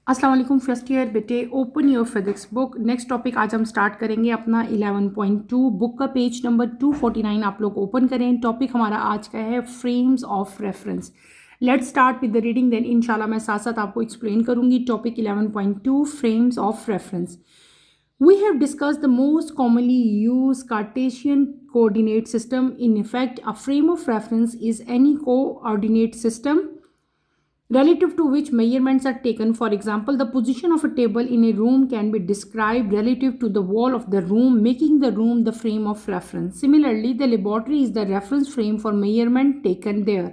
अस्सलाम वालेकुम first year बेटे, open your physics book. Next topic आज हम स्टार्ट करेंगे अपना 11.2 बुक का पेज नंबर 249 आप लोग ओपन करें। टॉपिक हमारा आज का है frames of reference. Let's start with the reading, then इंशाल्लाह मैं साथ साथ आपको एक्सप्लेन करूंगी। Topic 11.2 frames of reference. We have discussed the most commonly used Cartesian coordinate system. In effect, a frame of reference is any coordinate system relative to which measurements are taken. For example, the position of a table in a room can be described relative to the wall of the room, making the room the frame of reference. Similarly, the laboratory is the reference frame for measurement taken there.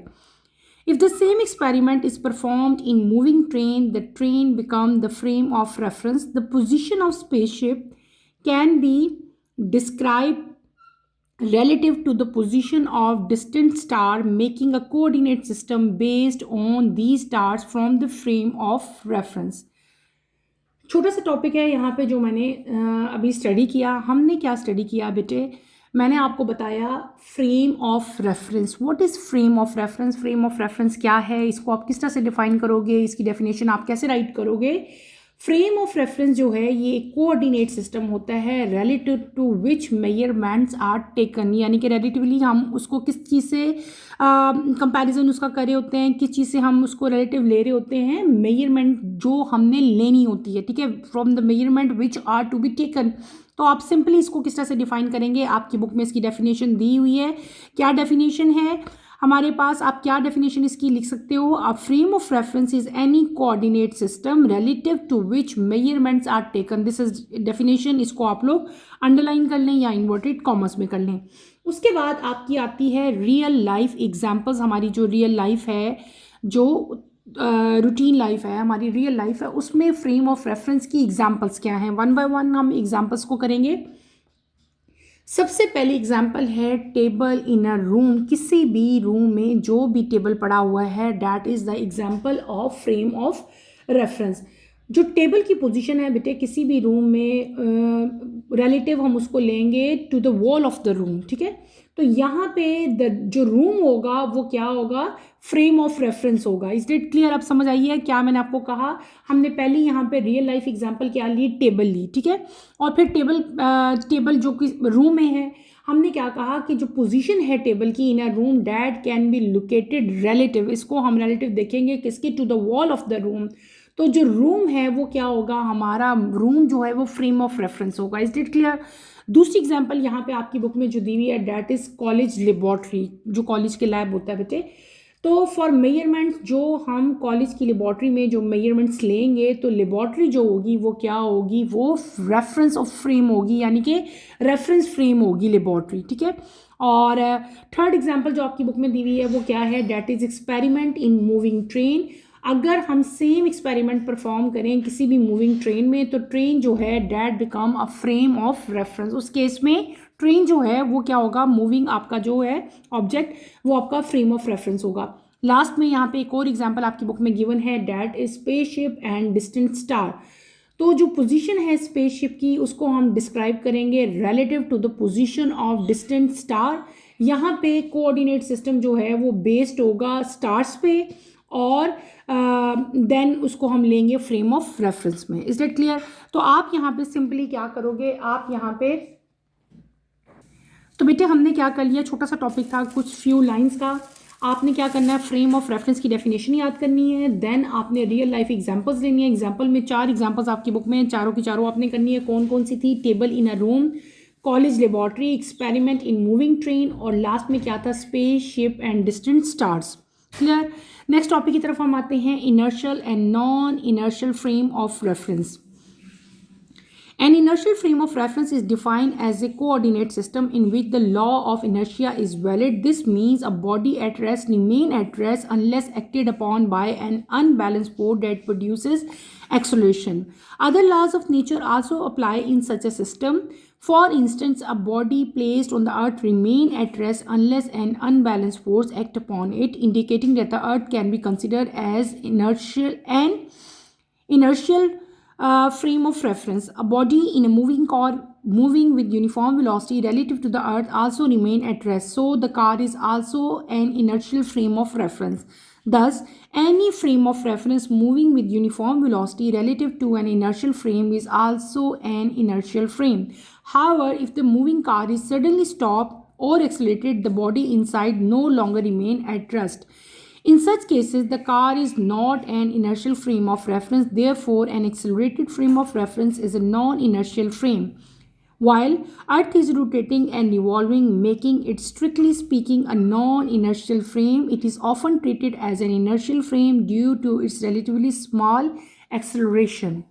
If the same experiment is performed in moving train, the train becomes the frame of reference. The position of spaceship can be described relative to the position of distant star, making a coordinate system based on these stars from the frame of reference. छोटा सा topic है यहाँ पे जो मैंने अभी study किया। हमने क्या स्टडी किया बेटे? मैंने आपको बताया frame of reference. What is frame of reference? Frame of reference क्या है, इसको आप किस तरह से डिफाइन करोगे, इसकी डेफिनेशन आप कैसे राइट करोगे? फ्रेम ऑफ रेफरेंस जो है ये एक कोऑर्डिनेट सिस्टम होता है relative to which measurements are taken, यानी कि रिलेटिवली हम उसको किस चीज़ से कंपैरिजन उसका कर रहे होते हैं, किस चीज़ से हम उसको रिलेटिव ले रहे होते हैं, मेजरमेंट जो हमने लेनी होती है, ठीक है, from the measurement which are to be taken. तो आप सिंपली इसको किस तरह से डिफाइन करेंगे? आपकी बुक में इसकी डेफिनेशन दी हुई है। क्या डेफिनेशन है हमारे पास? आप क्या डेफिनेशन इसकी लिख सकते हो? A frame of reference is any coordinate system relative to which measurements are taken. This is definition. इसको आप लोग अंडरलाइन कर लें या इन्वर्टेड कॉमर्स में कर लें। उसके बाद आपकी आती है रियल लाइफ एग्जाम्पल्स। हमारी जो रियल लाइफ है, जो रूटीन लाइफ है, हमारी रियल लाइफ है, उसमें फ्रेम ऑफ रेफरेंस की एग्जाम्पल्स क्या हैं? वन बाय वन हम एग्जाम्पल्स को करेंगे। सबसे पहले एग्जाम्पल है टेबल इन अ रूम। किसी भी रूम में जो भी टेबल पड़ा हुआ है, that is the example of frame of reference. जो टेबल की पोजीशन है बेटे किसी भी रूम में रिलेटिव हम उसको लेंगे to the wall of the room, ठीक है। तो यहाँ पे जो रूम होगा वो क्या होगा? फ्रेम ऑफ रेफरेंस होगा। Is it clear? अब समझ आई है क्या मैंने आपको कहा? हमने पहले यहाँ पे रियल लाइफ एग्जांपल क्या ली? टेबल ली, ठीक है। और फिर टेबल जो कि रूम में है, हमने क्या कहा कि जो पोजीशन है टेबल की in a room that can be located relative. इसको हम रिलेटिव देखेंगे किसके? To the wall of the room. तो जो रूम है वो क्या होगा? हमारा रूम जो है वो फ्रेम ऑफ रेफरेंस होगा। Is it clear? दूसरी एग्जांपल यहाँ पे आपकी बुक में जो दी हुई है, डैट इज कॉलेज लेबॉर्ट्री। जो कॉलेज के लैब होता है बेटे, तो फॉर मेजरमेंट्स जो हम कॉलेज की लेबॉर्ट्री में जो मेजरमेंट्स लेंगे, तो लेबॉर्ट्री जो होगी वो क्या होगी? वो रेफरेंस ऑफ फ्रेम होगी, यानी कि रेफरेंस फ्रेम होगी लेबॉर्ट्री, ठीक है। और थर्ड एग्जांपल जो आपकी बुक में दी हुई है वो क्या है? That is experiment in moving train. अगर हम सेम एक्सपेरिमेंट परफॉर्म करें किसी भी मूविंग ट्रेन में, तो ट्रेन जो है that become a frame of reference. उस केस में ट्रेन जो है वो क्या होगा? मूविंग आपका जो है ऑब्जेक्ट, वो आपका फ्रेम ऑफ रेफरेंस होगा। लास्ट में यहाँ पे एक और एग्जांपल आपकी बुक में गिवन है, that is spaceship and distant star. तो जो पोजीशन है स्पेसशिप की उसको हम डिस्क्राइब करेंगे relative to the position of distant star. यहाँ पे कोऑर्डिनेट सिस्टम जो है वो बेस्ड होगा स्टार्स पे, और देन उसको हम लेंगे फ्रेम ऑफ रेफरेंस में। Is that clear? तो आप यहाँ पे सिंपली क्या करोगे? आप यहाँ पे, तो बेटे हमने क्या कर लिया, छोटा सा टॉपिक था, कुछ फ्यू लाइंस का। आपने क्या करना है? फ्रेम ऑफ रेफरेंस की डेफिनेशन याद करनी है, देन आपने रियल लाइफ एग्जांपल्स लेनी है। एग्जांपल में 4 एग्जांपल्स आपकी बुक में, चारों की चारों आपने करनी है। कौन कौन सी थी? Table in a room, college laboratory, experiment in moving train, और लास्ट में क्या था? Space ship and distant stars. Clear? Next topic की तरफ हम आते हैं, inertial and non inertial frame of reference. An inertial frame of reference is defined as a coordinate system in which the law of inertia is valid. This means a body at rest remains at rest unless acted upon by an unbalanced force that produces acceleration. Other laws of nature also apply in such a system. For instance, a body placed on the earth remains at rest unless an unbalanced force acts upon it, indicating that the earth can be considered as inertial frame of reference. A body in a moving car moving with uniform velocity relative to the earth also remain at rest, so the car is also an inertial frame of reference. Thus, any frame of reference moving with uniform velocity relative to an inertial frame is also an inertial frame. However, if the moving car is suddenly stopped or accelerated, the body inside no longer remain at rest. In such cases, the car is not an inertial frame of reference. Therefore, an accelerated frame of reference is a non-inertial frame. While Earth is rotating and revolving, making it strictly speaking a non-inertial frame, it is often treated as an inertial frame due to its relatively small acceleration.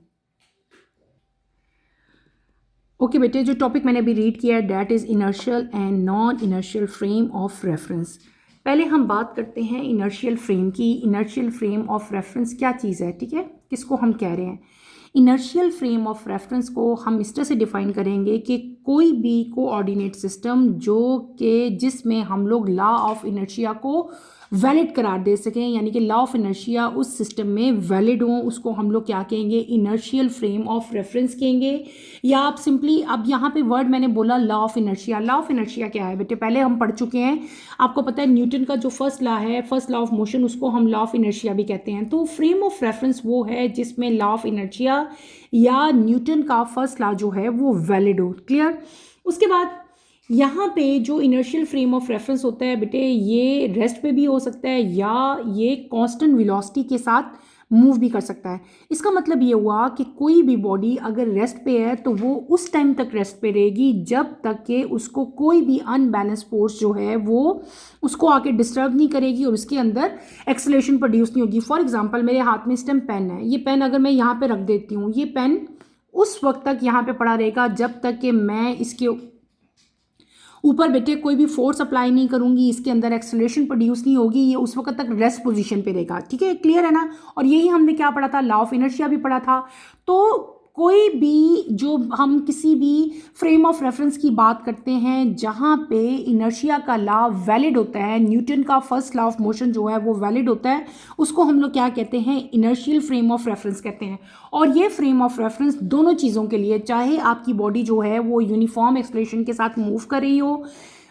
Okay बेटे, जो topic मैंने अभी read किया है that is inertial and non inertial frame of reference. पहले हम बात करते हैं इनर्शियल फ्रेम की. इनर्शियल फ्रेम ऑफ रेफरेंस क्या चीज़ है, ठीक है, किसको हम कह रहे हैं. इनर्शियल फ्रेम ऑफ रेफरेंस को हम इस तरह से डिफाइन करेंगे कि कोई भी कोऑर्डिनेट सिस्टम जो कि जिसमें हम लोग लॉ ऑफ इनर्शिया को वैलिड करार दे सकें, यानी कि लॉ ऑफ इनर्शिया उस सिस्टम में वैलिड हों, उसको हम लोग क्या कहेंगे, इनर्शियल फ्रेम ऑफ रेफरेंस कहेंगे. या आप सिंपली, अब यहाँ पे वर्ड मैंने बोला law of inertia. Law of inertia क्या है बेटे, पहले हम पढ़ चुके हैं, आपको पता है न्यूटन का जो फर्स्ट लॉ है, फर्स्ट लॉ ऑफ मोशन, उसको हम लॉ ऑफ इनर्शिया भी कहते हैं. तो फ्रेम ऑफ रेफरेंस वो है जिसमें लॉ ऑफ इनर्शिया या न्यूटन का फर्स्ट लॉ जो है वो वैलिड हो. क्लियर. उसके बाद यहाँ पे जो इनर्शियल फ्रेम ऑफ रेफरेंस होता है बेटे, ये रेस्ट पे भी हो सकता है या ये कांस्टेंट वेलोसिटी के साथ मूव भी कर सकता है. इसका मतलब ये हुआ कि कोई भी बॉडी अगर रेस्ट पे है तो वो उस टाइम तक रेस्ट पे रहेगी जब तक कि उसको कोई भी अनबैलेंस फोर्स जो है वो उसको आके डिस्टर्ब नहीं करेगी और उसके अंदर एक्सेलरेशन प्रोड्यूस नहीं होगी. फॉर एग्जांपल, मेरे हाथ में इस टाइम पेन है. ये पेन अगर मैं यहाँ पे रख देती हूँ, ये पेन उस वक्त तक यहाँ पे पड़ा रहेगा जब तक कि मैं इसके ऊपर बेटे कोई भी फोर्स अप्लाई नहीं करूंगी, इसके अंदर एक्सेलरेशन प्रोड्यूस नहीं होगी, ये उस वक्त तक रेस्ट पोजीशन पे रहेगा. ठीक है, क्लियर है ना. और यही हमने क्या पढ़ा था, लॉ ऑफ इनर्शिया भी पढ़ा था. तो कोई भी जो हम किसी भी फ्रेम ऑफ रेफरेंस की बात करते हैं जहाँ पे इनर्शिया का लॉ वैलिड होता है, न्यूटन का फर्स्ट लॉ ऑफ मोशन जो है वो वैलिड होता है, उसको हम लोग क्या कहते हैं, इनर्शियल फ्रेम ऑफ रेफरेंस कहते हैं. और ये फ्रेम ऑफ रेफरेंस दोनों चीज़ों के लिए, चाहे आपकी बॉडी जो है वो यूनिफॉर्म एक्सेलरेशन के साथ मूव कर रही हो,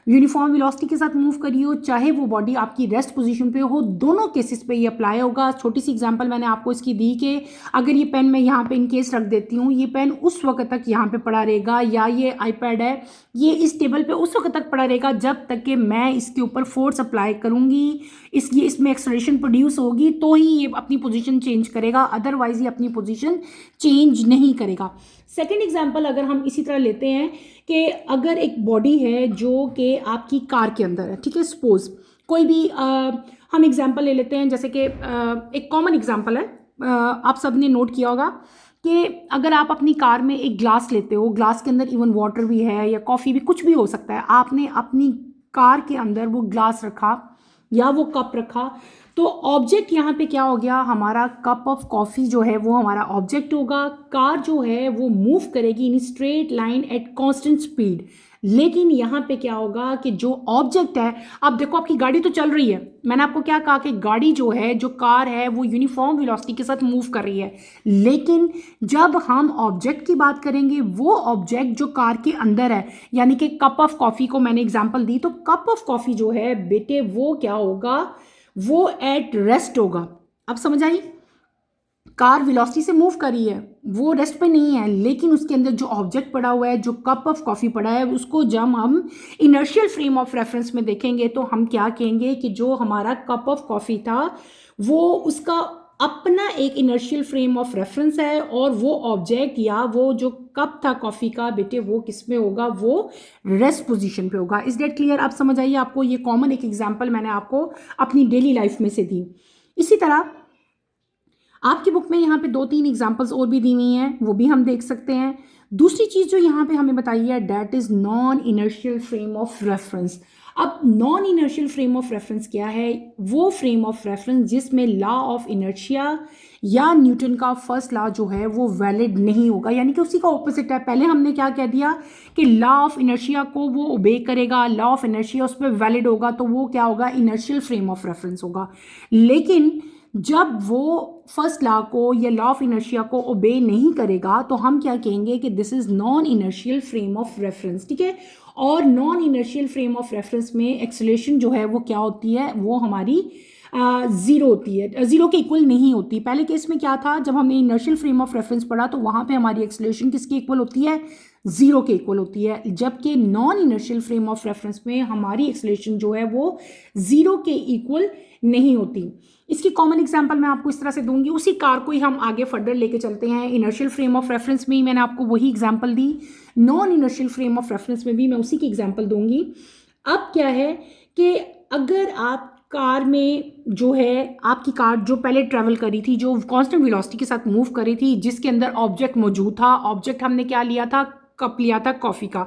यूनिफॉर्म वेलोसिटी के साथ मूव करी हो, चाहे वो बॉडी आपकी रेस्ट पोजीशन पे हो, दोनों केसेस पे ये अप्लाई होगा. छोटी सी एग्जांपल मैंने आपको इसकी दी कि अगर ये पेन मैं यहाँ पे इन केस रख देती हूँ, ये पेन उस वक्त तक यहाँ पे पड़ा रहेगा, या ये आईपैड है, ये इस टेबल पे उस वक्त तक पड़ा रहेगा जब तक कि मैं इसके ऊपर फोर्स अप्लाई करूँगी, इसमें एक्सेलरेशन प्रोड्यूस होगी तो ही ये अपनी पोजीशन चेंज करेगा, अदरवाइज ये अपनी पोजीशन चेंज नहीं करेगा. सेकेंड एग्जाम्पल अगर हम इसी तरह लेते हैं कि अगर एक बॉडी है जो कि आपकी कार के अंदर है, ठीक है, सपोज कोई भी हम एग्जाम्पल ले लेते हैं, जैसे कि एक कॉमन एग्जाम्पल है, आप सब ने नोट किया होगा कि अगर आप अपनी कार में एक ग्लास लेते हो, ग्लास के अंदर इवन वाटर भी है या कॉफ़ी भी, कुछ भी हो सकता है, आपने अपनी कार के अंदर वो ग्लास रखा या वो कप रखा, तो ऑब्जेक्ट यहाँ पे क्या हो गया, हमारा कप ऑफ कॉफ़ी जो है वो हमारा ऑब्जेक्ट होगा. कार जो है वो मूव करेगी in straight line at constant speed. लेकिन यहाँ पे क्या होगा कि जो ऑब्जेक्ट है, अब देखो आपकी गाड़ी तो चल रही है, मैंने आपको क्या कहा कि गाड़ी जो है, जो कार है, वो यूनिफॉर्म वेलोसिटी के साथ मूव कर रही है. लेकिन जब हम ऑब्जेक्ट की बात करेंगे, वो ऑब्जेक्ट जो कार के अंदर है, यानी कि कप ऑफ कॉफ़ी को मैंने एग्जाम्पल दी, तो कप ऑफ कॉफ़ी जो है बेटे वो क्या होगा, वो एट रेस्ट होगा. अब समझ आई, कार वेलोसिटी से मूव कर रही है, वो रेस्ट पे नहीं है, लेकिन उसके अंदर जो ऑब्जेक्ट पड़ा हुआ है, जो कप ऑफ कॉफ़ी पड़ा है, उसको जब हम इनर्शियल फ्रेम ऑफ रेफरेंस में देखेंगे तो हम क्या कहेंगे कि जो हमारा कप ऑफ कॉफ़ी था वो उसका अपना एक इनर्शियल फ्रेम ऑफ रेफरेंस है, और वो ऑब्जेक्ट या वो जो कप था कॉफ़ी का बेटे वो किस में होगा, वो रेस्ट पोजीशन पे होगा. Is that clear. आप समझ आइए, आपको ये कॉमन एक एग्जांपल मैंने आपको अपनी डेली लाइफ में से दी. इसी तरह आपकी बुक में यहाँ पे 2-3 एग्जांपल्स और भी दी हुई हैं, वो भी हम देख सकते हैं. दूसरी चीज़ जो यहाँ पे हमें बताई है, that is non inertial frame of reference. अब non inertial frame of reference क्या है, वो फ्रेम ऑफ रेफरेंस जिसमें लॉ ऑफ इनर्शिया या न्यूटन का फर्स्ट लॉ जो है वो वैलिड नहीं होगा, यानी कि उसी का ऑपोजिट है. पहले हमने क्या कह दिया कि लॉ ऑफ इनर्शिया को वो ओबे करेगा, लॉ ऑफ इनर्शिया उस पर वैलिड होगा, तो वो क्या होगा, इनर्शियल फ्रेम ऑफ रेफरेंस होगा. लेकिन जब वो फर्स्ट लॉ को या लॉ ऑफ इनर्शिया को ओबे नहीं करेगा तो हम क्या कहेंगे कि this is non inertial frame of reference. ठीक है. और non inertial frame of reference में एक्सेलरेशन जो है वो क्या होती है, वो हमारी ज़ीरो होती है, ज़ीरो के इक्वल नहीं होती। पहले केस में क्या था, जब हमने इनर्शियल फ्रेम ऑफ रेफरेंस पढ़ा तो वहाँ पे हमारी एक्सेलरेशन किसके इक्वल होती है, ज़ीरो के इक्वल होती है, जबकि non inertial frame of reference में हमारी एक्सेलरेशन जो है वो ज़ीरो के इक्वल नहीं होती। इसकी कॉमन एग्जांपल मैं आपको इस तरह से दूंगी, उसी कार को ही हम आगे फर्दर लेके चलते हैं। इनर्शियल फ्रेम ऑफ रेफरेंस में ही मैंने आपको वही example the, non inertial frame of reference में भी मैं उसी की एग्जांपल दूंगी। अब क्या है कि अगर आप कार में जो है, आपकी कार जो पहले ट्रेवल करी थी, जो कांस्टेंट वेलोसिटी के साथ मूव करी थी, जिसके अंदर ऑब्जेक्ट मौजूद था, ऑब्जेक्ट हमने क्या लिया था, कप लिया था कॉफ़ी का,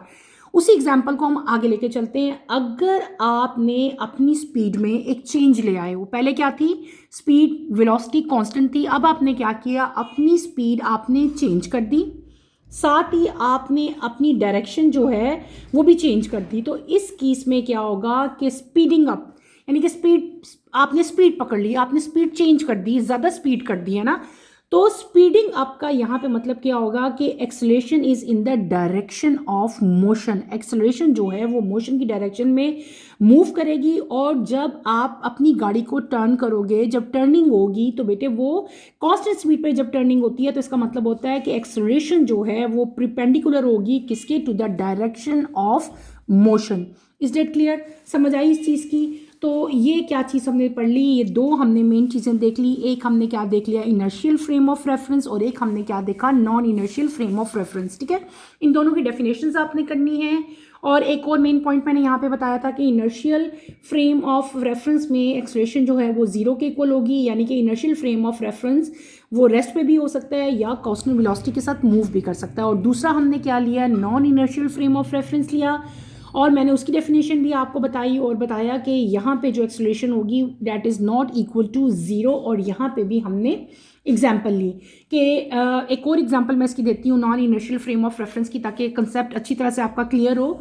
उसी एग्जाम्पल को हम आगे लेके चलते हैं। अगर आपने अपनी स्पीड में एक चेंज ले आए हो, पहले क्या थी, स्पीड वेलोसिटी कांस्टेंट थी, अब आपने क्या किया, अपनी स्पीड आपने चेंज कर दी, साथ ही आपने अपनी डायरेक्शन जो है वो भी चेंज कर दी। तो इस केस में क्या होगा कि स्पीडिंग अप, यानी कि स्पीड, आपने स्पीड पकड़ ली, आपने स्पीड चेंज कर दी, ज़्यादा स्पीड कर दी है ना। तो स्पीडिंग अप का यहाँ पे मतलब क्या होगा कि acceleration is in the direction of motion, acceleration जो है वो मोशन की डायरेक्शन में मूव करेगी। और जब आप अपनी गाड़ी को टर्न करोगे, जब टर्निंग होगी तो बेटे वो कांस्टेंट स्पीड पे जब टर्निंग होती है तो इसका मतलब होता है कि एक्सेलरेशन जो है वो प्रिपेंडिकुलर होगी किसके, to the direction of motion. Is that clear, समझ आई इस चीज़ की। तो ये क्या चीज़ हमने पढ़ ली, ये दो हमने मेन चीज़ें देख ली। एक हमने क्या देख लिया, इनर्शियल फ्रेम ऑफ रेफरेंस, और एक हमने क्या देखा, non inertial frame of reference. ठीक है, इन दोनों की डेफिनेशंस आपने करनी है। और एक और मेन पॉइंट मैंने यहाँ पे बताया था कि इनर्शियल फ्रेम ऑफ रेफरेंस में एक्सेलरेशन जो है वो ज़ीरो के इक्वल होगी, यानी कि इनर्शियल फ्रेम ऑफ रेफरेंस वो रेस्ट पे भी हो सकता है या कांस्टेंट वेलोसिटी के साथ मूव भी कर सकता है। और दूसरा हमने क्या लिया, non inertial frame of reference लिया, और मैंने उसकी डेफिनेशन भी आपको बताई और बताया कि यहाँ पे जो एक्सेलरेशन होगी that is not equal to zero. और यहाँ पे भी हमने एग्जाम्पल ली कि एक और एग्जाम्पल मैं इसकी देती हूँ non inertial frame of reference की, ताकि कंसेप्ट अच्छी तरह से आपका क्लियर हो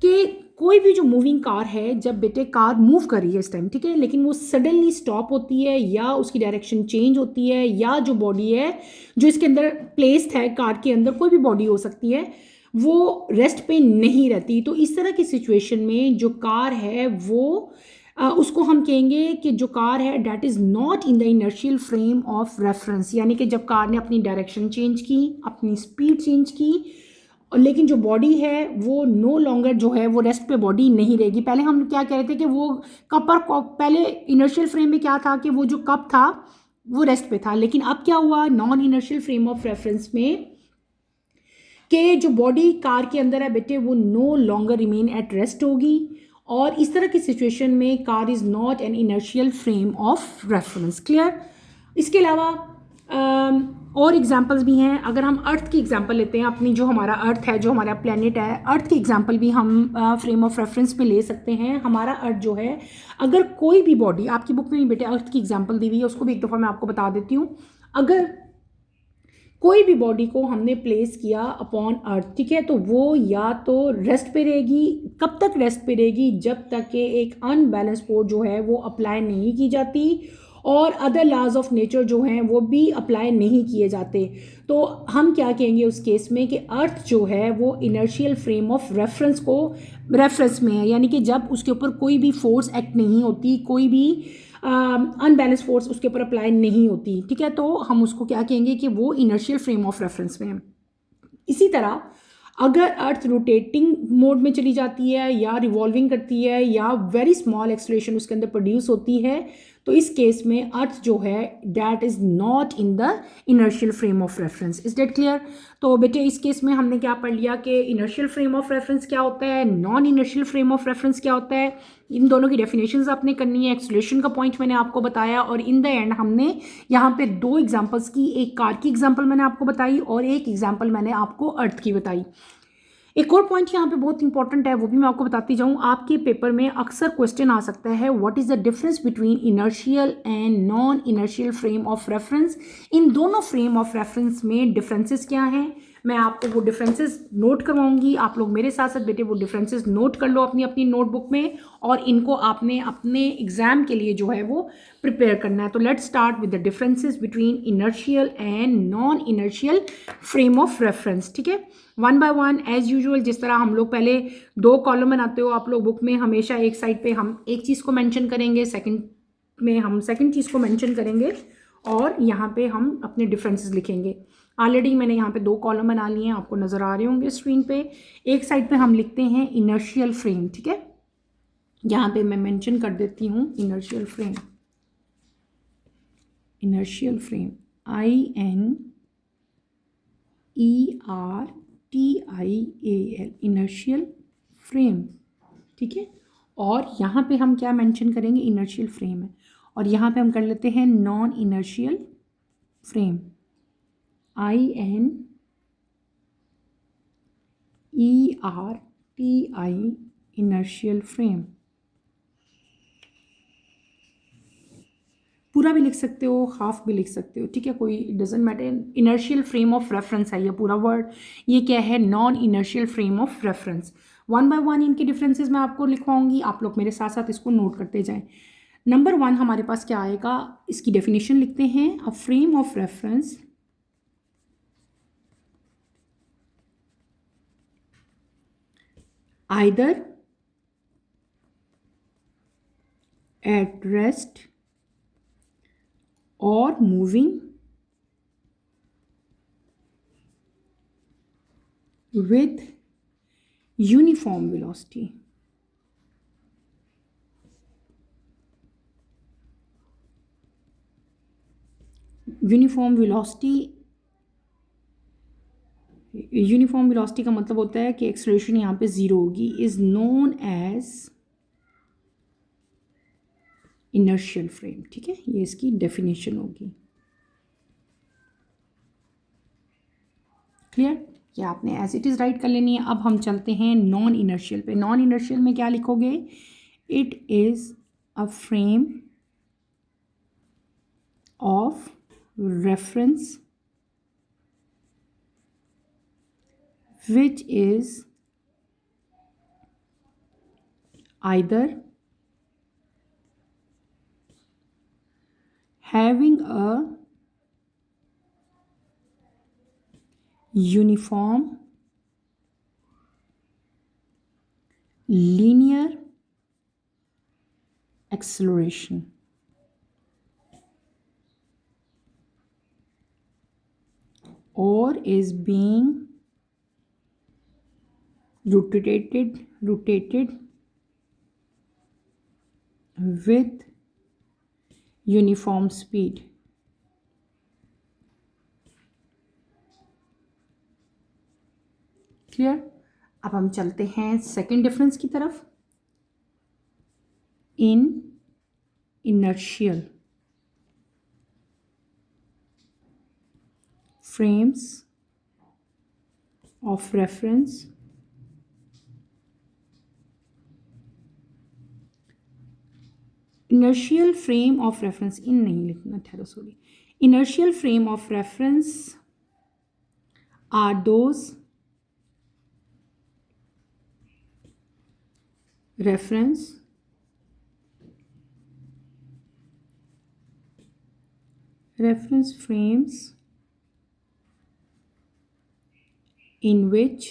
कि कोई भी जो मूविंग कार है, जब बेटे कार मूव कर रही है इस टाइम, ठीक है, लेकिन वो सडनली स्टॉप होती है या उसकी डायरेक्शन चेंज होती है, या जो बॉडी है जो इसके अंदर प्लेस्ड है, कार के अंदर कोई भी बॉडी हो सकती है, वो रेस्ट पे नहीं रहती। तो इस तरह की सिचुएशन में जो कार है वो उसको हम कहेंगे कि जो कार है that is not in the inertial frame of reference, यानी कि जब कार ने अपनी डायरेक्शन चेंज की, अपनी स्पीड चेंज की, लेकिन जो बॉडी है वो नो लॉन्गर जो है वो रेस्ट पे बॉडी नहीं रहेगी। पहले हम क्या कह रहे थे कि वो कप पर, पहले इनर्शियल फ्रेम में क्या था कि वो जो कप था वो रेस्ट पे था, लेकिन अब क्या हुआ non inertial frame of reference में कि जो बॉडी कार के अंदर है बेटे वो no longer remain at rest होगी। और इस तरह की सिचुएशन में car is not an inertial frame of reference. Clear. इसके अलावा और एग्जांपल्स भी हैं। अगर हम अर्थ की एग्जांपल लेते हैं, अपनी जो हमारा अर्थ है, जो हमारा प्लेनेट है, अर्थ की एग्जांपल भी हम फ्रेम ऑफ रेफरेंस पे ले सकते हैं। हमारा अर्थ जो है, अगर कोई भी बॉडी, आपकी बुक में भी बेटे अर्थ की एग्जांपल दी हुई है, उसको भी एक दफ़ा मैं आपको बता देती हूँ। अगर कोई भी बॉडी को हमने प्लेस किया अपॉन अर्थ, ठीक है, तो वो या तो रेस्ट पे रहेगी। कब तक रेस्ट पे रहेगी? जब तक कि एक अनबैलेंस फोर्स जो है वो अप्लाई नहीं की जाती और अदर लॉज ऑफ नेचर जो हैं वो भी अप्लाई नहीं किए जाते। तो हम क्या कहेंगे उस केस में कि अर्थ जो है वो इनर्शियल फ्रेम ऑफ रेफरेंस में है, यानी कि जब उसके ऊपर कोई भी फोर्स एक्ट नहीं होती, कोई भी अनबैलेंस फोर्स उसके ऊपर अप्लाई नहीं होती, ठीक है, तो हम उसको क्या कहेंगे कि वो इनर्शियल फ्रेम ऑफ रेफरेंस में है। इसी तरह अगर अर्थ रोटेटिंग मोड में चली जाती है या रिवॉल्विंग करती है या वेरी स्मॉल एक्सेलरेशन उसके अंदर प्रोड्यूस होती है, तो इस केस में अर्थ जो है that is not in the inertial frame of reference. Is that clear? तो बेटे इस केस में हमने क्या पढ़ लिया कि इनर्शियल फ्रेम ऑफ रेफरेंस क्या होता है, non inertial frame of reference क्या होता है। इन दोनों की डेफिनेशंस आपने करनी है। एक्सेलरेशन का पॉइंट मैंने आपको बताया और इन द एंड हमने यहाँ पे दो एग्जांपल्स की, एक कार की एग्जांपल मैंने आपको बताई और एक एग्जांपल मैंने आपको अर्थ की बताई। एक और पॉइंट यहाँ पे बहुत इंपॉर्टेंट है, वो भी मैं आपको बताती जाऊँ। आपके पेपर में अक्सर क्वेश्चन आ सकता है, what is the difference between inertial and non inertial frame of reference. इन दोनों फ्रेम ऑफ रेफरेंस में डिफरेंसेस क्या हैं, मैं आपको वो डिफरेंसेस नोट करवाऊंगी। आप लोग मेरे साथ साथ बेटे वो डिफरेंसेस नोट कर लो अपनी अपनी नोटबुक में, और इनको आपने अपने एग्जाम के लिए जो है वो प्रिपेयर करना है। तो let's start with the differences between inertial and non inertial frame of reference. ठीक है, one by one as usual, जिस तरह हम लोग पहले दो कॉलम बनाते हो आप लोग बुक में, हमेशा एक साइड पे हम एक चीज़ को मेंशन करेंगे, सेकंड में हम सेकंड चीज़ को मेंशन करेंगे और यहाँ पे हम अपने डिफरेंसेस लिखेंगे। ऑलरेडी मैंने यहाँ पे 2 कॉलम बना लिए हैं, आपको नज़र आ रहे होंगे स्क्रीन पे। एक साइड पे हम लिखते हैं इनर्शियल फ्रेम, ठीक है। यहाँ पे मैं मेंशन कर देती हूँ inertial frame, inertial frame INERTIAL, inertial frame, ठीक है। और यहाँ पे हम क्या मेंशन करेंगे, इनर्शियल फ्रेम है। और यहाँ पे हम कर लेते हैं non inertial frame, INERTI, inertial frame. पूरा भी लिख सकते हो, हाफ भी लिख सकते हो, ठीक है, कोई doesn't matter. Inertial frame of reference है ये पूरा वर्ड। ये क्या है, non inertial frame of reference. One by one इनके डिफरेंसेस मैं आपको लिखवाऊंगी, आप लोग मेरे साथ साथ इसको नोट करते जाएं। नंबर 1 हमारे पास क्या आएगा, इसकी डेफिनेशन लिखते हैं। अ frame of reference either at rest or moving with uniform velocity. Uniform velocity का मतलब होता है कि एक्सेलरेशन यहाँ पे 0 होगी, is known as inertial frame, ठीक है। ये इसकी डेफिनेशन होगी। क्लियर, ये आपने एज इट इज़ राइट कर लेनी है। अब हम चलते हैं नॉन इनर्शियल पे। नॉन इनर्शियल में क्या लिखोगे, it is a frame of reference which is either having a uniform linear acceleration or is being rotated with uniform speed. Clear. अब हम चलते हैं सेकेंड डिफरेंस की तरफ। In inertial frames of reference inertial frame of reference इन नहीं लिखना, ठहरो sorry. inertial frame of reference are those reference frames in which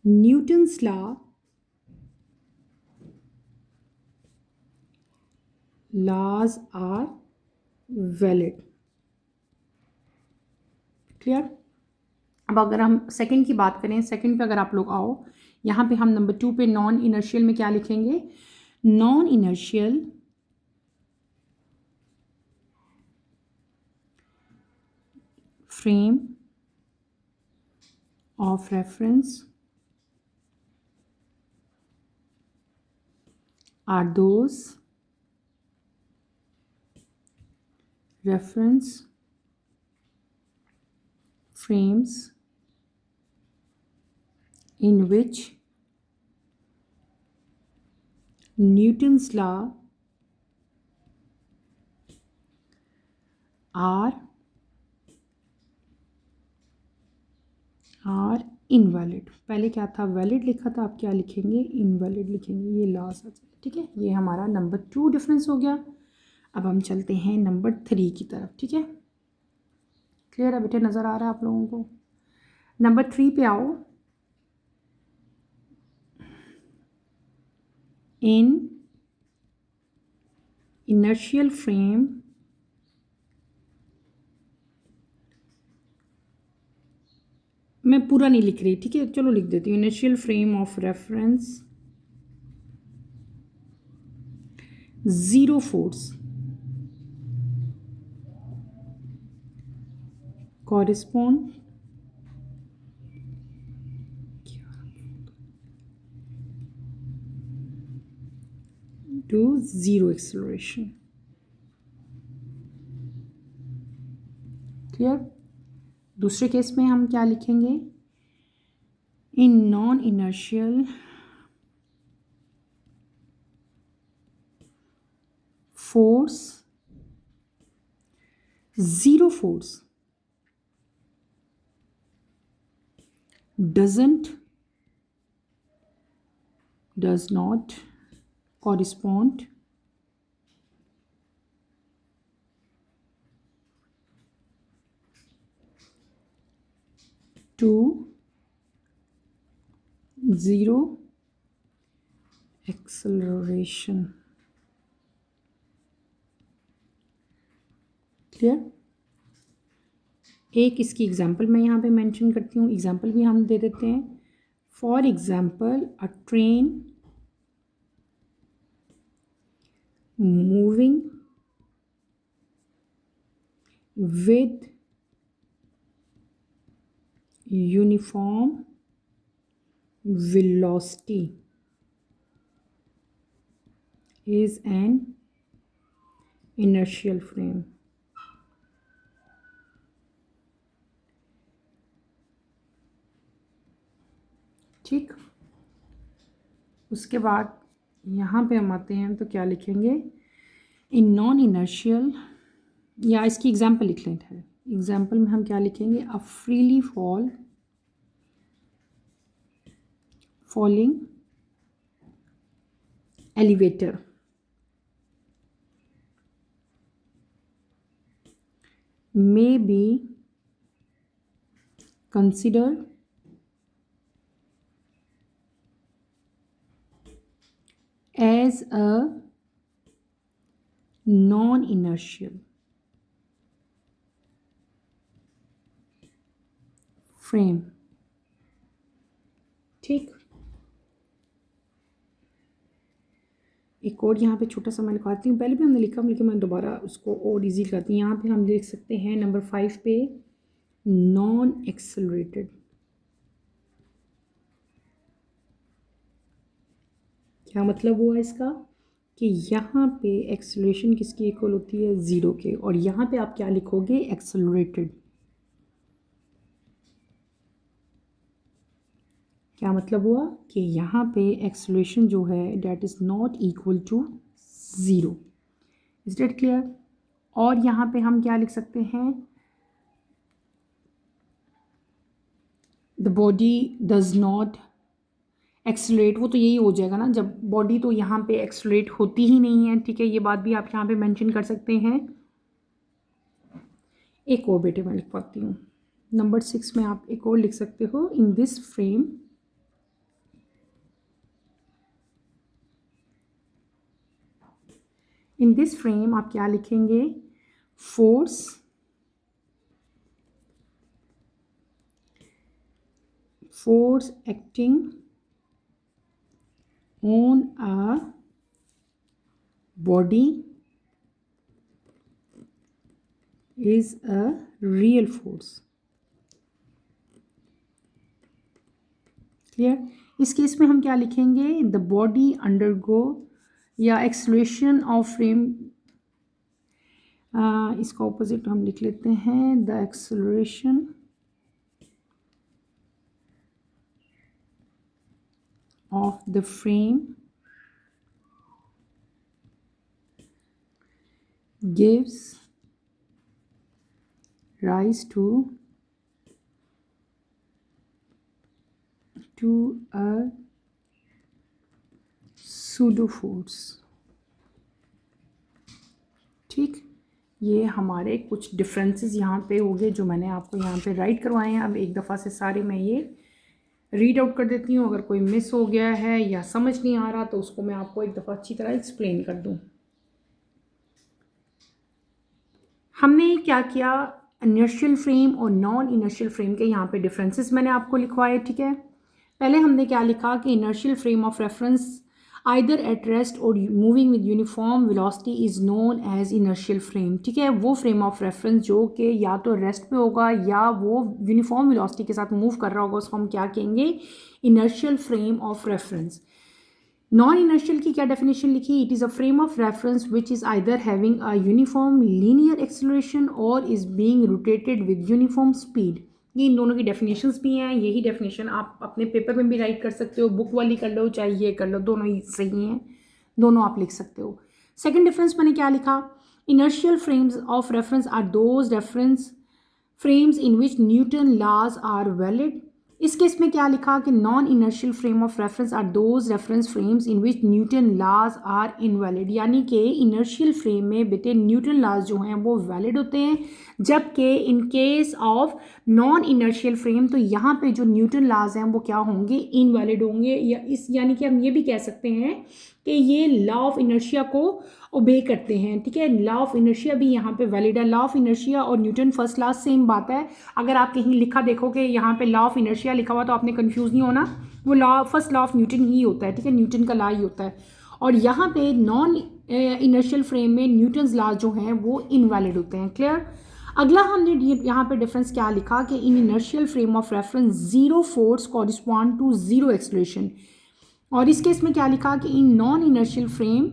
Newton's laws are valid. Clear. अब अगर हम सेकंड की बात करें, सेकंड पे अगर आप लोग आओ, यहाँ पे हम नंबर 2 पे नॉन इनर्शियल में क्या लिखेंगे, non inertial frame of reference are those reference frames in which Newton's law are invalid. पहले क्या था, वैलिड लिखा था, आप क्या लिखेंगे, इनवैलिड लिखेंगे, ये लॉस आ जाए, ठीक है। ये हमारा नंबर 2 डिफरेंस हो गया। अब हम चलते हैं नंबर 3 की तरफ, ठीक है। क्लियर है बेटे, नज़र आ रहा है आप लोगों को। नंबर 3 पे आओ। इन इनर्शियल फ्रेम मैं पूरा नहीं लिख रही, ठीक है, चलो लिख देती हूँ। Inertial frame of reference zero force correspond to zero acceleration. Clear. दूसरे केस में हम क्या लिखेंगे? इन non inertial force zero force does not correspond to zero acceleration. Clear. एक इसकी एग्जाम्पल मैं यहाँ पे मेंशन करती हूँ, एग्जाम्पल भी हम दे देते हैं। For example, a train moving with uniform velocity is an inertial frame. ठीक। उसके बाद यहाँ पे हम आते हैं तो क्या लिखेंगे? इन नॉन इनर्शियल, या इसकी एग्जाम्पल लिख लेते हैं। एग्जाम्पल में हम क्या लिखेंगे? अ freely falling elevator may be considered as a non-inertial frame. ठीक। एक और यहाँ पे छोटा सा मैं लिखवाती हूँ, पहले भी हमने लिखा लेकिन मैं दोबारा उसको और इजी करती हूँ। यहाँ पे हम लिख सकते हैं नंबर 5 पे नॉन एक्सेलरेटेड। क्या मतलब हुआ इसका? कि यहाँ पे एक्सेलरेशन किसकी इक्वल होती है? ज़ीरो के। और यहाँ पे आप क्या लिखोगे? एक्सेलरेटेड। क्या मतलब हुआ? कि यहाँ पे एक्सेलरेशन जो है that is not equal to zero. Is that clear? और यहाँ पे हम क्या लिख सकते हैं? The body does not accelerate. वो तो यही हो जाएगा ना, जब बॉडी तो यहाँ पे एक्सेलरेट होती ही नहीं है, ठीक है। ये बात भी आप यहाँ पे मेंशन कर सकते हैं। एक और बेटे मैं लिख पाती हूँ, नंबर 6 में आप एक और लिख सकते हो। इन दिस फ्रेम आप क्या लिखेंगे? Force acting on a body is a real force. Clear. इस केस में हम क्या लिखेंगे? द बॉडी अंडरगो, या एक्सेलरेशन ऑफ फ्रेम, इसका ऑपोजिट हम लिख लेते हैं, the acceleration of the frame gives rise to a pseudo force. ठीक। ये हमारे कुछ डिफरेंसेस यहाँ पे हो गए जो मैंने आपको यहाँ पे राइट करवाए हैं। अब एक दफ़ा से सारे मैं ये रीड आउट कर देती हूँ। अगर कोई मिस हो गया है या समझ नहीं आ रहा तो उसको मैं आपको एक दफ़ा अच्छी तरह एक्सप्लेन कर दूँ। हमने क्या किया, इनर्शियल फ्रेम और नॉन इनर्शियल फ्रेम के यहाँ पे डिफरेंसेस मैंने आपको लिखवाए, ठीक है। पहले हमने क्या लिखा कि inertial frame of reference either at rest और moving with uniform velocity is known as inertial frame, ठीक है। वो फ्रेम ऑफ रेफरेंस जो कि या तो रेस्ट पे होगा या वो यूनिफॉर्म वेलोसिटी के साथ मूव कर रहा होगा, उसको हम क्या कहेंगे, inertial frame of reference. Non inertial की क्या डेफिनेशन लिखी, it is a frame of reference which is either having a uniform linear acceleration और is being rotated with uniform speed. ये इन दोनों की डेफिनेशंस भी हैं, यही डेफिनेशन आप अपने पेपर में भी राइट कर सकते हो, बुक वाली कर लो चाहे ये कर लो, दोनों ही सही हैं, दोनों आप लिख सकते हो। सेकेंड डिफरेंस मैंने क्या लिखा, inertial frames of reference are those reference frames in which Newton laws are valid. इस केस में क्या लिखा कि non inertial frame of reference are those reference frames in which Newton laws are invalid, यानी कि इनर्शियल फ्रेम में बेटे Newton laws जो हैं वो वैलिड होते हैं, जबकि in case of non inertial frame तो यहाँ पे जो न्यूटन लॉज हैं वो क्या होंगे, इनवैलिड होंगे। या इस यानी कि हम ये भी कह सकते हैं कि ये लॉ ऑफ इनर्शिया को ओबे करते हैं, ठीक है। लॉ ऑफ इनर्शिया भी यहाँ पे वैलिड है। लॉ ऑफ इनर्शिया और न्यूटन फर्स्ट लॉ सेम बात है। अगर आप कहीं लिखा देखोगे यहाँ पे लॉ ऑफ इनर्शिया लिखा हुआ तो आपने कंफ्यूज नहीं होना, वो law first law of Newton ही होता है, ठीक है, न्यूटन का लॉ ही होता है। और यहाँ पे नॉन इनर्शियल फ्रेम में न्यूटन्स लॉ जो हैं वो इनवैलिड होते हैं। क्लियर। अगला हमने यहाँ पे डिफरेंस क्या लिखा कि in inertial frame of reference zero force correspond to zero acceleration, और इस केस में क्या लिखा कि in non inertial frame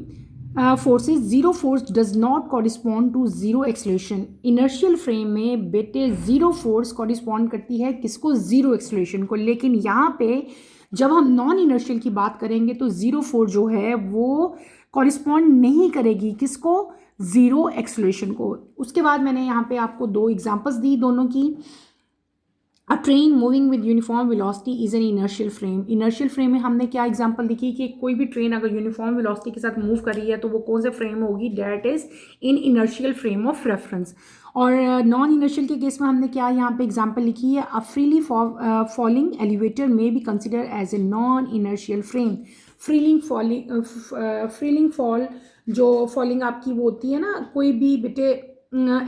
forces zero force does not correspond to zero acceleration. Inertial frame में बेटे जीरो फोर्स कॉरिस्पॉन्ड करती है किसको, जीरो एक्सेलरेशन को, लेकिन यहाँ पे जब हम नॉन इनर्शियल की बात करेंगे तो जीरो फोर्स जो है वो कॉरिस्पॉन्ड नहीं करेगी किसको, जीरो एक्सेलरेशन को। उसके बाद मैंने यहाँ पे आपको दो एग्जांपल्स दी दोनों की। अ train moving with uniform velocity is an inertial frame. Inertial frame में हमने क्या एग्जांपल लिखी कि कोई भी ट्रेन अगर यूनिफॉर्म वेलोसिटी के साथ मूव कर रही है तो वो कौन से फ्रेम होगी, that is in inertial frame of reference. और नॉन इनर्शियल के केस में हमने क्या यहाँ पे एग्जांपल लिखी है, अ फ्रीली फॉलिंग एलिवेटर में be consider as a non inertial frame. Freely fall जो फॉलिंग आपकी वो होती है ना, कोई भी बेटे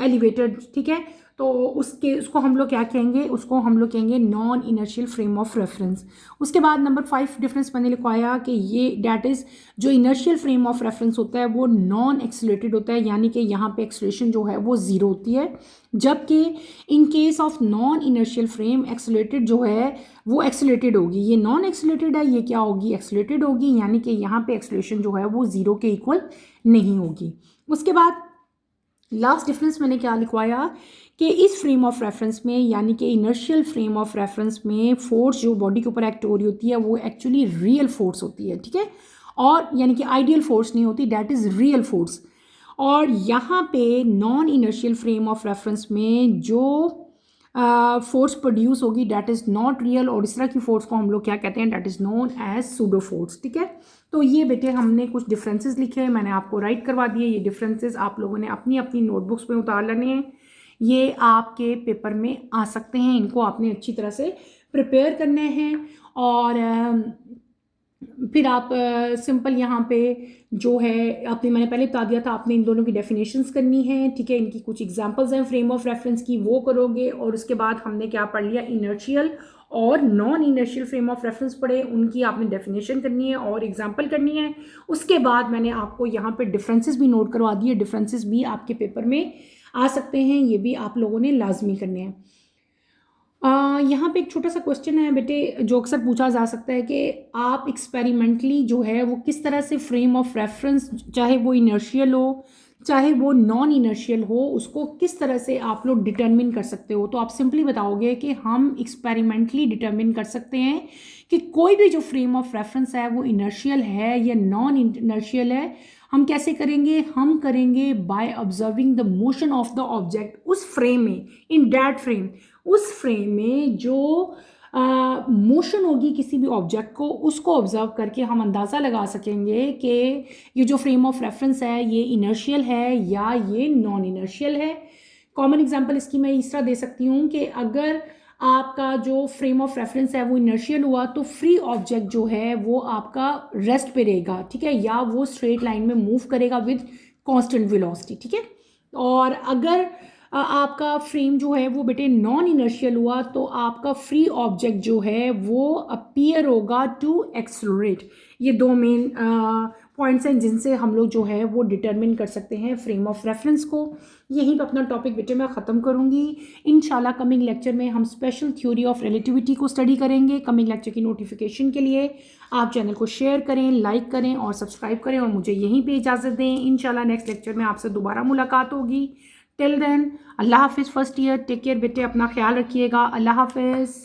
एलिवेटर, ठीक है, तो उसको हम लोग क्या कहेंगे, उसको हम लोग कहेंगे non inertial frame of reference. उसके बाद नंबर 5 डिफरेंस मैंने लिखवाया कि ये डैट इज़ जो इनर्शियल फ्रेम ऑफ रेफरेंस होता है वो नॉन एक्सेलरेटेड होता है, यानी कि यहाँ पे एक्सेलरेशन जो है वो ज़ीरो होती है, जबकि in case of non inertial frame accelerated जो है वो एक्सेलरेटेड होगी। ये नॉन एक्सेलरेटेड है, ये क्या होगी, एक्सेलरेटेड होगी, यानी कि यहाँ पे एक्सेलरेशन जो है वो ज़ीरो के इक्वल नहीं होगी। उसके बाद लास्ट डिफरेंस मैंने क्या लिखवाया कि इस फ्रेम ऑफ रेफरेंस में, यानी कि इनर्शियल फ्रेम ऑफ रेफरेंस में फोर्स जो बॉडी के ऊपर एक्ट हो रही होती है वो एक्चुअली रियल फोर्स होती है, ठीक है, और यानी कि आइडियल फोर्स नहीं होती, डैट इज़ रियल फोर्स। और यहाँ पे non inertial frame of reference में जो फोर्स प्रोड्यूस होगी डैट इज़ नॉट रियल, और इस तरह की फोर्स को हम लोग क्या कहते हैं, that is known as pseudo force, ठीक है। तो ये बेटे हमने कुछ डिफरेंसेस लिखे हैं, मैंने आपको राइट करवा दिए। ये डिफरेंसेस आप लोगों ने अपनी अपनी नोटबुक्स में उतार लेने हैं, ये आपके पेपर में आ सकते हैं, इनको आपने अच्छी तरह से प्रिपेयर करने हैं। और फिर आप सिंपल यहाँ पे जो है आपने, मैंने पहले बता दिया था, आपने इन दोनों की डेफिनेशंस करनी है, ठीक है, इनकी कुछ एग्जांपल्स हैं फ्रेम ऑफ रेफरेंस की, वो करोगे। और उसके बाद हमने क्या पढ़ लिया, इनर्शियल और non inertial frame of reference पढ़े, उनकी आपने डेफिनेशन करनी है और एग्जांपल करनी है। उसके बाद मैंने आपको यहाँ पे डिफरेंसेस भी नोट करवा दिए, डिफरेंसेस भी आपके पेपर में आ सकते हैं, ये भी आप लोगों ने लाजमी करने हैं। यहाँ पे एक छोटा सा क्वेश्चन है बेटे जो अक्सर पूछा जा सकता है कि आप एक्सपेरिमेंटली जो है वो किस तरह से फ्रेम ऑफ रेफरेंस, चाहे वो इनर्शियल हो चाहे वो नॉन इनर्शियल हो, उसको किस तरह से आप लोग डिटरमिन कर सकते हो। तो आप सिंपली बताओगे कि हम एक्सपेरिमेंटली डिटरमिन कर सकते हैं कि कोई भी जो फ्रेम ऑफ रेफरेंस है वो इनर्शियल है या नॉन इनर्शियल है। हम कैसे करेंगे, हम करेंगे by observing the motion of the object उस फ्रेम में, इन दैट फ्रेम, उस फ्रेम में जो मोशन होगी किसी भी ऑब्जेक्ट को, उसको ऑब्जर्व करके हम अंदाज़ा लगा सकेंगे कि ये जो फ्रेम ऑफ रेफरेंस है ये इनर्शियल है या ये नॉन इनर्शियल है। कॉमन एग्जांपल इसकी मैं इस तरह दे सकती हूँ कि अगर आपका जो फ्रेम ऑफ रेफरेंस है वो इनर्शियल हुआ तो फ्री ऑब्जेक्ट जो है वो आपका रेस्ट पे रहेगा, ठीक है, या वो स्ट्रेट लाइन में मूव करेगा विद कांस्टेंट वेलोसिटी, ठीक है। और अगर आपका फ्रेम जो है वो बेटे नॉन इनर्शियल हुआ तो आपका फ्री ऑब्जेक्ट जो है वो अपीयर होगा टू एक्सलरेट। ये दो मेन पॉइंट्स हैं जिनसे हम लोग जो है वो डिटरमिन कर सकते हैं फ्रेम ऑफ रेफरेंस को। यहीं पे अपना टॉपिक बेटे मैं ख़त्म करूँगी। इंशाल्लाह कमिंग लेक्चर में हम स्पेशल थ्योरी ऑफ रिलेटिविटी को स्टडी करेंगे। कमिंग लेक्चर की नोटिफिकेशन के लिए आप चैनल को शेयर करें, लाइक करें और सब्सक्राइब करें और मुझे यहीं पे इजाज़त दें। इंशाल्लाह नेक्स्ट लेक्चर में आपसे दोबारा मुलाकात होगी। टिल देन अल्लाह हाफिज़। फर्स्ट ईयर टेक केयर बेटे, अपना ख्याल रखिएगा। अल्लाह हाफिज़।